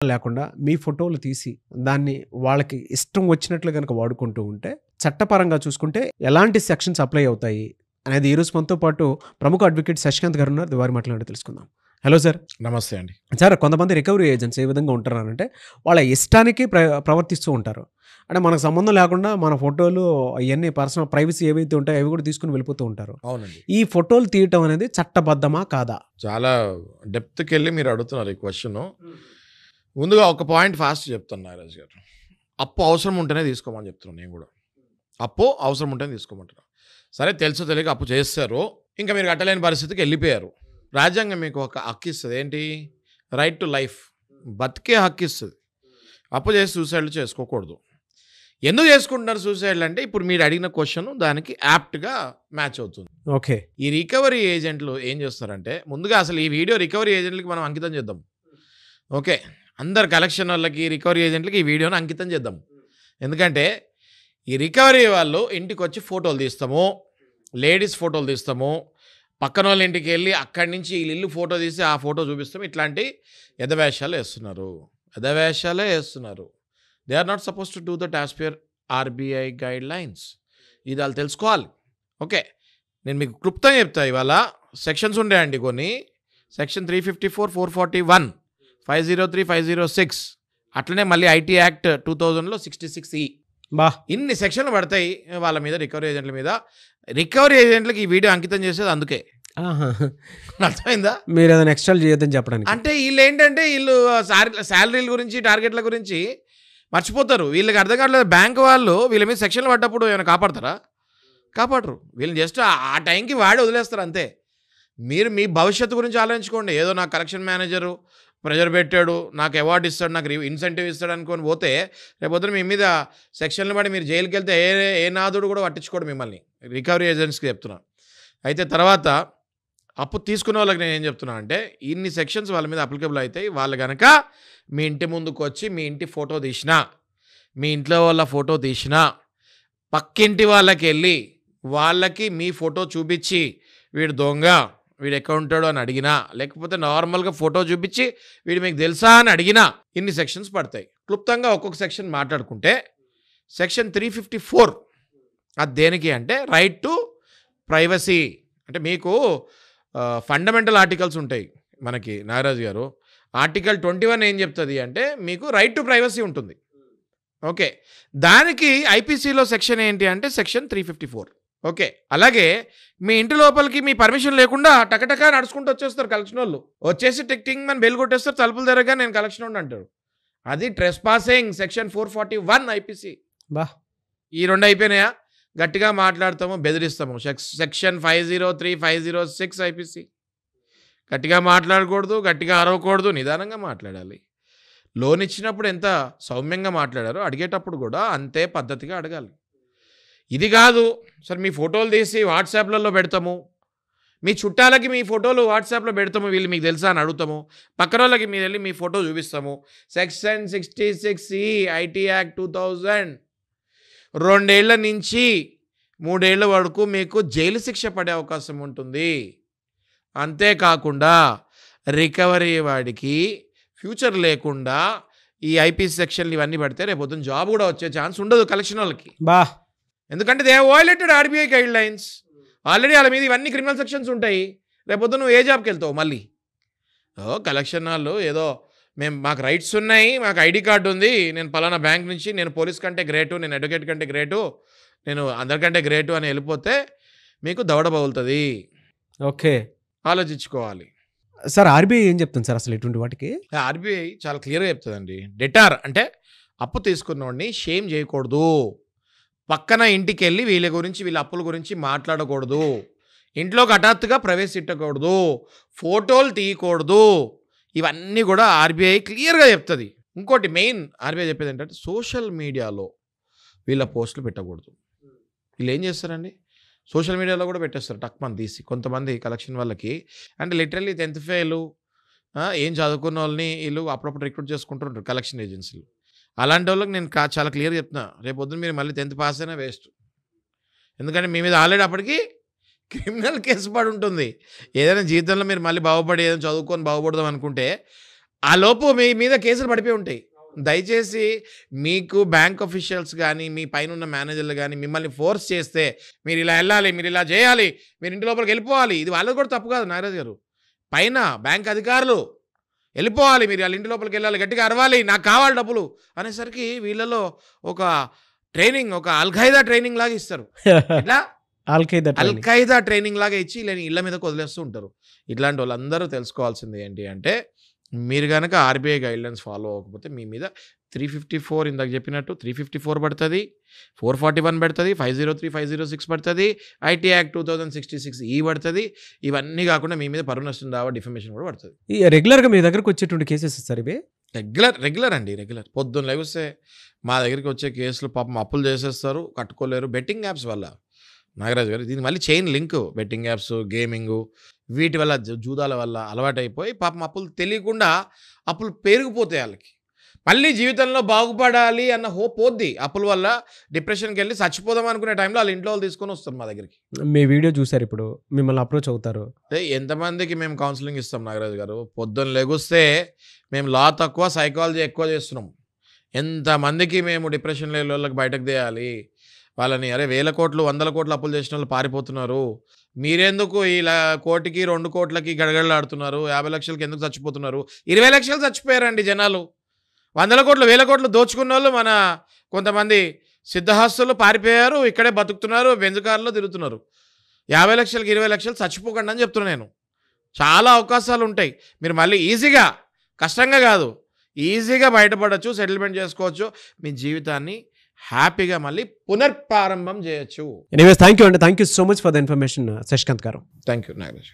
లేకుండా మీ ఫోటోలు తీసి దాన్ని వాళ్ళకి ఇష్టం వచ్చినట్లు గనక వాడుకుంటూ ఉంటే, చట్టపరంగా చూసుకుంటే ఎలాంటి సెక్షన్స్ అప్లై అవుతాయి అనేది ఈరోజు మనతో పాటు ప్రముఖ అడ్వకేట్ శశికాంత్ గారు ఉన్నారు. వారి మాట్లాడి తెలుసుకుందాం. Hello sir. నమస్తే అండి. సార్, కొంతమంది రికవరీ ఏజెంట్స్ ఏ విధంగా ఉంటారంటే వాళ్ళ ఇష్టానికి ప్రవర్తిస్తూ ఉంటారు. అంటే మనకు సంబంధం లేకుండా మన ఫోటోలు అవన్నీ పర్సనల్ ప్రైవసీ ఏవైతే ఉంటాయో అవి కూడా తీసుకుని వెళ్ళిపోతూ ఉంటారు. అవునండి. ఈ ఫోటోలు తీయటం అనేది చట్టబద్ధమా కాదా? చాలా డెప్త్కి వెళ్ళి మీరు అడుగుతున్నారు ఈ క్వశ్చన్. ముందుగా ఒక పాయింట్ ఫాస్ట్ చెప్తాను నాగరాజు గారు. అప్పు అవసరం ఉంటేనే తీసుకోమని చెప్తున్నాను. నేను కూడా అప్పు అవసరం ఉంటేనే తీసుకోమంటున్నాను. సరే, తెలుసో తెలియక అప్పు చేస్తారు, ఇంకా మీరు కట్టలేని పరిస్థితికి వెళ్ళిపోయారు. రాజ్యాంగం మీకు ఒక హక్కు ఇస్తుంది. ఏంటి? రైట్ టు లైఫ్, బతికే హక్కు ఇస్తుంది. అప్పు చేసి సూసైడ్లు చేసుకోకూడదు. ఎందుకు చేసుకుంటున్నారు సూసైడ్లు అంటే, ఇప్పుడు మీరు అడిగిన క్వశ్చన్ దానికి యాప్ట్గా మ్యాచ్ అవుతుంది. ఓకే. ఈ రికవరీ ఏజెంట్లు ఏం చేస్తారంటే, ముందుగా అసలు ఈ వీడియో రికవరీ ఏజెంట్లకి మనం అంకితం చేద్దాం. ఓకే, అందరు కలెక్షన్ వాళ్ళకి రికవరీ ఏజెంట్లకి ఈ వీడియోని అంకితం చేద్దాం. ఎందుకంటే ఈ రికవరీ వాళ్ళు ఇంటికి వచ్చి ఫోటోలు తీస్తాము, లేడీస్ ఫోటోలు తీస్తాము, పక్కన వాళ్ళ ఇంటికి వెళ్ళి అక్కడి నుంచి వీళ్ళు ఇల్లు ఫోటో తీసి ఆ ఫోటో చూపిస్తాం. ఇట్లాంటి ఎదవేషాలు వేస్తున్నారు. They are not suppose to do that as per RBI guidelines. ఇది వాళ్ళు తెలుసుకోవాలి. ఓకే, నేను మీకు క్లుప్తంగా చెప్తా. ఇవాళ సెక్షన్స్ ఉండేయండి కొన్ని. సెక్షన్ 354, 441, 503, 506, అట్లనే మళ్ళీ ఐటీ యాక్ట్ 2000లో 66E. ఇన్ని సెక్షన్లు పడతాయి వాళ్ళ మీద, రికవరీ ఏజెంట్ల మీద. రికవరీ ఏజెంట్లకి ఈ వీడియో అంకితం చేసేది అందుకే. అర్థమైందా? మీరు ఏదైనా ఎక్స్ట్రా చేయొద్దని చెప్పడానికి. అంటే వీళ్ళు ఏంటంటే వీళ్ళు శాలరీల గురించి, టార్గెట్ల గురించి మర్చిపోతారు. వీళ్ళకి అర్థం కావట్లేదు. బ్యాంక్ వాళ్ళు వీళ్ళ మీద సెక్షన్లు పడ్డప్పుడు ఏమైనా కాపాడతారా? కాపాడరు. వీళ్ళని జస్ట్ ఆ టైంకి వాడి వదిలేస్తారు అంతే. మీరు మీ భవిష్యత్తు గురించి ఆలోచించుకోండి. ఏదో నా కలెక్షన్ మేనేజరు ప్రెజర్ పెట్టాడు, నాకు అవార్డు ఇస్తాడు, నాకు ఇన్సెంటివ్ ఇస్తాడు అనుకొని పోతే రేపొద్దున మీ మీద సెక్షన్లు పడి మీరు జైలుకి వెళ్తే ఏ నాదుడు కూడా పట్టించుకోడు మిమ్మల్ని. రికవరీ ఏజెంట్స్కి చెప్తున్నా. అయితే తర్వాత అప్పు తీసుకునే వాళ్ళకి నేను ఏం చెప్తున్నా అంటే, ఇన్ని సెక్షన్స్ వాళ్ళ మీద అప్లికబుల్ అవుతాయి. వాళ్ళు కనుక మీ ఇంటి ముందుకు వచ్చి మీ ఇంటి ఫోటో తీసినా, మీ ఇంట్లో వాళ్ళ ఫోటో తీసినా, పక్కింటి వాళ్ళకి వెళ్ళి వాళ్ళకి మీ ఫోటో చూపించి వీడు దొంగ, వీడు ఎక్కడ ఉంటాడు అని అడిగినా, లేకపోతే నార్మల్గా ఫోటో చూపించి వీడు మీకు తెలుసా అని అడిగినా ఇన్ని సెక్షన్స్ పడతాయి. క్లుప్తంగా ఒక్కొక్క సెక్షన్ మాట్లాడుకుంటే, సెక్షన్ 354 అది దేనికి అంటే రైట్ టు ప్రైవసీ. అంటే మీకు ఫండమెంటల్ ఆర్టికల్స్ ఉంటాయి మనకి నాగరాజు గారు. ఆర్టికల్ 21 ఏం చెప్తుంది అంటే మీకు రైట్ టు ప్రైవసీ ఉంటుంది. ఓకే, దానికి ఐపీసీలో సెక్షన్ ఏంటి అంటే సెక్షన్ 354. ఓకే, అలాగే మీ ఇంటి లోపలికి మీ పర్మిషన్ లేకుండా టకటకా నడుచుకుంటూ వచ్చేస్తారు కలెక్షన్ వాళ్ళు. వచ్చేసి టిక్ అని బెల్ కొట్టేస్తారు, తలుపులు తెరగా నేను కలెక్షన్ ఉండి అంటాడు. అది ట్రెస్ పాసింగ్, సెక్షన్ 441 ఐపీసీ. ఈ రెండు అయిపోయినాయా? గట్టిగా మాట్లాడతాము, బెదిరిస్తాము. Section 503, 506 IPC. గట్టిగా మాట్లాడకూడదు, గట్టిగా అరవకూడదు, నిదానంగా మాట్లాడాలి. లోన్ ఇచ్చినప్పుడు ఎంత సౌమ్యంగా మాట్లాడారో అడిగేటప్పుడు కూడా అంతే పద్ధతిగా అడగాలి. ఇది కాదు సార్, మీ ఫోటోలు తీసి వాట్సాప్లలో పెడతాము, మీ చుట్టాలకి మీ ఫోటోలు వాట్సాప్లో పెడతాము, వీళ్ళు మీకు తెలుసా అని అడుగుతాము, పక్కన వాళ్ళకి మీరు వెళ్ళి మీ ఫోటో చూపిస్తాము. సెక్షన్ 66E ఐటీ యాక్ట్ 2000 2 ఏళ్ల నుంచి 3 ఏళ్ల వరకు మీకు జైలు శిక్ష పడే అవకాశం ఉంటుంది. అంతేకాకుండా రికవరీ వాడికి ఫ్యూచర్ లేకుండా ఈ ఐపీసీ సెక్షన్లు ఇవన్నీ పడితే రేపొద్దున జాబ్ కూడా వచ్చే ఛాన్స్ ఉండదు కలెక్షన్ వాళ్ళకి. ఎందుకంటే they violated RBI guide lines. Already వాళ్ళ మీద ఇవన్నీ క్రిమినల్ సెక్షన్స్ ఉంటాయి. రేపొద్దున నువ్వు ఏ జాబ్కి వెళ్తావు మళ్ళీ? కలెక్షన్ వాళ్ళు ఏదో మాకు రైట్స్ ఉన్నాయి, మాకు ఐడి కార్డు ఉంది, నేను పలానా బ్యాంక్ నుంచి, నేను పోలీస్ కంటే గ్రేటు, నేను అడ్వకేట్ కంటే గ్రేటు, నేను అందరికంటే గ్రేటు అని వెళ్ళిపోతే మీకు దవడ పగులుతుంది. ఓకే, ఆలోచించుకోవాలి. సార్, ఆర్బీఐ ఏం చెప్తుంది సార్ అసలు ఇటువంటి వాటికి? ఆర్బీఐ చాలా క్లియర్గా చెప్తుందండి. డెటార్ అంటే అప్పు తీసుకున్నవాడిని షేమ్ చేయకూడదు, పక్కన ఇంటికి వెళ్ళి వీళ్ళ గురించి, వీళ్ళ అప్పుల గురించి మాట్లాడకూడదు, ఇంట్లోకి హఠాత్తుగా ప్రవేశించకూడదు, ఫోటోలు తీయకూడదు. ఇవన్నీ కూడా ఆర్బీఐ క్లియర్గా చెప్తుంది. ఇంకోటి మెయిన్ ఆర్బీఐ చెప్పేది ఏంటంటే సోషల్ మీడియాలో వీళ్ళ పోస్టులు పెట్టకూడదు. వీళ్ళు ఏం చేస్తారండి, సోషల్ మీడియాలో కూడా పెట్టేస్తారు టక్మని తీసి. కొంతమంది కలెక్షన్ వాళ్ళకి అంటే లిటరల్లీ 10th ఫెయిలు ఏం చదువుకున్న వాళ్ళని వీళ్ళు అప్పుడప్పుడు రిక్రూట్ చేసుకుంటుంటారు కలెక్షన్ ఏజెన్సీలు. అలాంటి వాళ్ళకి నేను చాలా క్లియర్ చెప్తున్నా, రేపు పొద్దున్న మీరు మళ్ళీ 10th పాస్ అయినా వేస్ట్. ఎందుకంటే మీ మీద ఆల్రెడీ అప్పటికి క్రిమినల్ కేసు పడి ఉంటుంది. ఏదైనా జీవితంలో మీరు మళ్ళీ బాగుపడి ఏదైనా చదువుకొని బాగుపడదాం అనుకుంటే ఆ లోపు మీ మీద కేసులు పడిపోయి ఉంటాయి. దయచేసి మీకు బ్యాంక్ అఫీషియల్స్ కానీ, మీ పైన ఉన్న మేనేజర్లు కానీ మిమ్మల్ని ఫోర్స్ చేస్తే మీరు ఇలా వెళ్ళాలి, మీరు ఇలా చేయాలి, మీరు ఇంటి లోపలికి వెళ్ళిపోవాలి, ఇది వాళ్ళది కూడా తప్పు కాదు నాగరాజు గారు. పైన బ్యాంక్ అధికారులు వెళ్ళిపోవాలి, మీరు వాళ్ళ ఇంటి లోపలికి వెళ్ళాలి, గట్టిగా అరవాలి, నాకు కావాలి డబ్బులు అనేసరికి వీళ్ళలో ఒక ట్రైనింగ్, ఒక అల్ఖైదా ట్రైనింగ్ లాగా ఇస్తారు. ఇట్లా అల్ఖైదా ట్రైనింగ్ లాగా ఇచ్చి ఇలా ఇళ్ళ మీదకి వదిలేస్తూ ఉంటారు. ఇట్లాంటి వాళ్ళందరూ తెలుసుకోవాల్సింది ఏంటి అంటే, మీరు కనుక ఆర్బీఐ గైడ్లైన్స్ ఫాలో అవ్వకపోతే మీ మీద 354 ఇందాక చెప్పినట్టు 354 పడుతుంది, 441 పడుతుంది, 503, 506 పడుతుంది, ఐటీ యాక్ట్ 2066 పడుతుంది. ఇవన్నీ కాకుండా మీ మీద పరువు నష్టం దావా, డిఫమేషన్ కూడా పడుతుంది. రెగ్యులర్గా మీ దగ్గరకు వచ్చేటువంటి కేసెస్ సార్ ఇవి? రెగ్యులర్ అండి, రెగ్యులర్. పొద్దున్న లేస్తే మా దగ్గరికి వచ్చే కేసులు పాపం అప్పులు చేసేస్తారు, కట్టుకోలేరు బెట్టింగ్ యాప్స్ వల్ల. నాగరాజు గారు, దీని మళ్ళీ chain link, betting apps, gaming, వీటి వల్ల, జూదాల వల్ల అలవాటైపోయి పాపం అప్పులు తెలియకుండా అప్పులు పెరిగిపోతాయి వాళ్ళకి. మళ్ళీ జీవితంలో బాగుపడాలి అన్న హోప్ పోద్ది. అప్పుల వల్ల డిప్రెషన్కి వెళ్ళి చచ్చిపోదాం అనుకునే టైంలో వాళ్ళ ఇంట్లో వాళ్ళు తీసుకొని వస్తారు మా దగ్గరికి. మీ వీడియో చూసారు, ఇప్పుడు మిమ్మల్ని అప్రోచ్ అవుతారు. ఎంతమందికి మేము కౌన్సిలింగ్ ఇస్తాం నాగరాజు గారు. పొద్దున్న లెగుస్తే మేము లా తక్కువ, సైకాలజీ ఎక్కువ చేస్తున్నాం. ఎంతమందికి మేము డిప్రెషన్ లేని వాళ్ళకి బయటకు తీయాలి, వాళ్ళని అరే 1000 కోట్లు 100 కోట్లు అప్పులు చేసిన వాళ్ళు పారిపోతున్నారు, మీరెందుకు ఇలా 1 కోటికి 2 కోట్లకి గడగడలాడుతున్నారు, 50 లక్షలకి ఎందుకు చచ్చిపోతున్నారు? 20 లక్షలు చచ్చిపోయారండి జనాలు. 100 కోట్లు 1000 కోట్లు దోచుకున్న వాళ్ళు మన కొంతమంది సిద్ధహస్తులు పారిపోయారు, ఇక్కడే బతుకుతున్నారు, బెంజ్ కార్లో తిరుగుతున్నారు. 50 లక్షలకి 20 లక్షలు చచ్చిపోకండి అని చెప్తున్నాను నేను. చాలా అవకాశాలు ఉంటాయి, మీరు మళ్ళీ ఈజీగా, కష్టంగా కాదు, ఈజీగా బయటపడవచ్చు, సెటిల్మెంట్ చేసుకోవచ్చు, మీ జీవితాన్ని హ్యాపీగా మళ్ళీ పునర్ప్రారంభం చేయొచ్చు. ఎనీవేస్ థ్యాంక్ యూ అండి, thank you so much for the information Shashikant గారు. Thank you Nagaraj.